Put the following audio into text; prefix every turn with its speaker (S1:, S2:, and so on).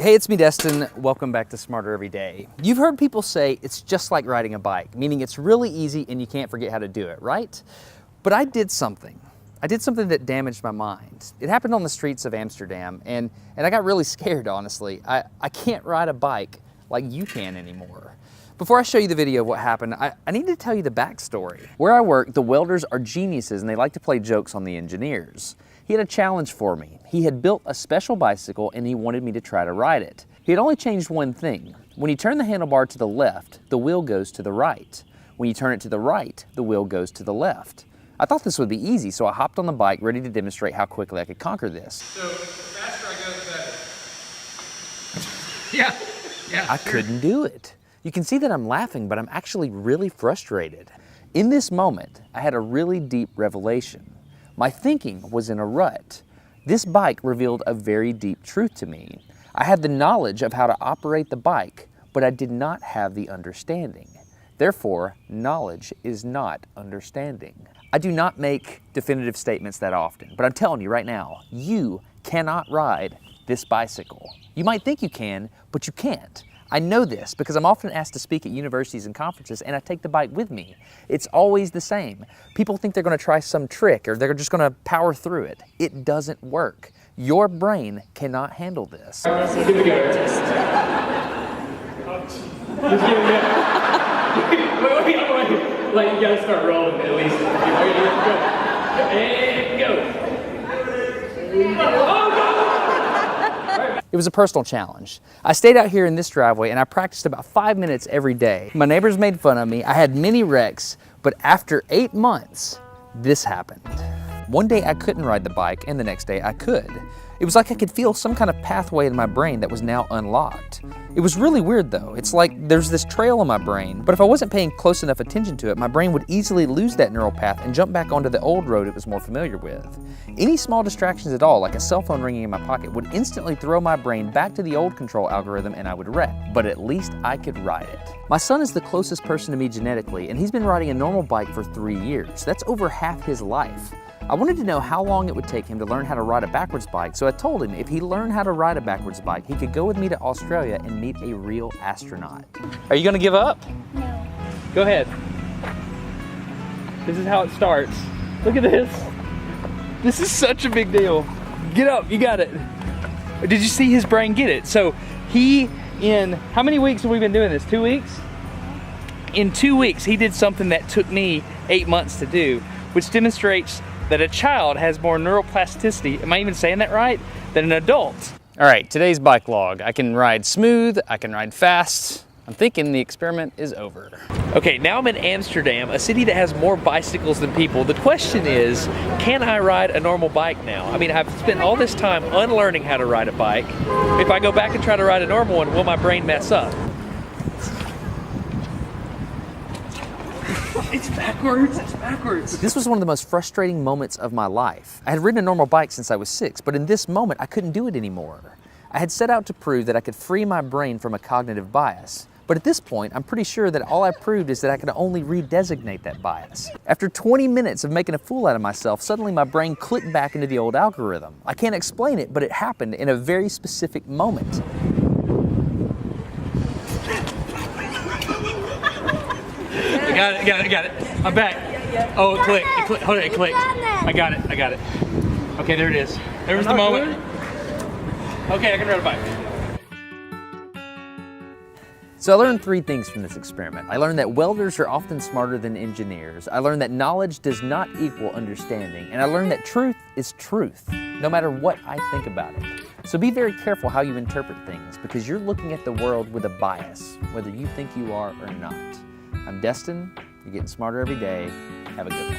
S1: Hey, it's me, Destin. Welcome back to Smarter Every Day. You've heard people say it's just like riding a bike, meaning it's really easy and you can't forget how to do it, right? But I did something. I did something that damaged my mind. It happened on the streets of Amsterdam, and I got really scared, honestly. I can't ride a bike like you can anymore. Before I show you the video of what happened, I need to tell you the backstory. Where I work, the welders are geniuses and they like to play jokes on the engineers. He had a challenge for me. He had built a special bicycle and he wanted me to try to ride it. He had only changed one thing. When you turn the handlebar to the left, the wheel goes to the right. When you turn it to the right, the wheel goes to the left. I thought this would be easy, so I hopped on the bike ready to demonstrate how quickly I could conquer this.
S2: So the faster I go, the better. Yeah.
S1: I couldn't do it. You can see that I'm laughing, but I'm actually really frustrated. In this moment, I had a really deep revelation. My thinking was in a rut. This bike revealed a very deep truth to me. I had the knowledge of how to operate the bike, but I did not have the understanding. Therefore, knowledge is not understanding. I do not make definitive statements that often, but I'm telling you right now, you cannot ride this bicycle. You might think you can, but you can't. I know this because I'm often asked to speak at universities and conferences and I take the bike with me. It's always the same. People think they're going to try some trick or they're just going to power through it. It doesn't work. Your brain cannot handle this.
S2: Here we go. Wait. Like, you gotta start rolling at least. And go.
S1: It was a personal challenge. I stayed out here in this driveway and I practiced about 5 minutes every day. My neighbors made fun of me. I had many wrecks, but after 8 months, this happened. One day I couldn't ride the bike and the next day I could. It was like I could feel some kind of pathway in my brain that was now unlocked. It was really weird though. It's like there's this trail in my brain, but if I wasn't paying close enough attention to it, my brain would easily lose that neural path and jump back onto the old road it was more familiar with. Any small distractions at all, like a cell phone ringing in my pocket, would instantly throw my brain back to the old control algorithm and I would wreck. But at least I could ride it. My son is the closest person to me genetically, and he's been riding a normal bike for 3 years. That's over half his life. I wanted to know how long it would take him to learn how to ride a backwards bike, so I told him if he learned how to ride a backwards bike, he could go with me to Australia and meet a real astronaut. Are you gonna give up?
S3: No.
S1: Go ahead. This is how it starts. Look at this. This is such a big deal. Get up, you got it. Did you see his brain get it? So in how many weeks have we been doing this? 2 weeks? In 2 weeks, he did something that took me 8 months to do, which demonstrates that a child has more neuroplasticity, am I even saying that right, than an adult. All right, today's bike log. I can ride smooth, I can ride fast. I'm thinking the experiment is over. Okay, now I'm in Amsterdam, a city that has more bicycles than people. The question is, can I ride a normal bike now? I mean, I've spent all this time unlearning how to ride a bike. If I go back and try to ride a normal one, will my brain mess up? It's backwards. This was one of the most frustrating moments of my life. I had ridden a normal bike since I was 6, but in this moment, I couldn't do it anymore. I had set out to prove that I could free my brain from a cognitive bias. But at this point, I'm pretty sure that all I proved is that I could only redesignate that bias. After 20 minutes of making a fool out of myself, suddenly my brain clicked back into the old algorithm. I can't explain it, but it happened in a very specific moment. I got it. I'm back. Oh, it clicked. Hold it, it clicked. I got it. Okay, there it is. There was the moment. Okay, I can ride a bike. So I learned 3 things from this experiment. I learned that welders are often smarter than engineers. I learned that knowledge does not equal understanding. And I learned that truth is truth, no matter what I think about it. So be very careful how you interpret things, because you're looking at the world with a bias, whether you think you are or not. I'm Destin. You're getting smarter every day. Have a good one.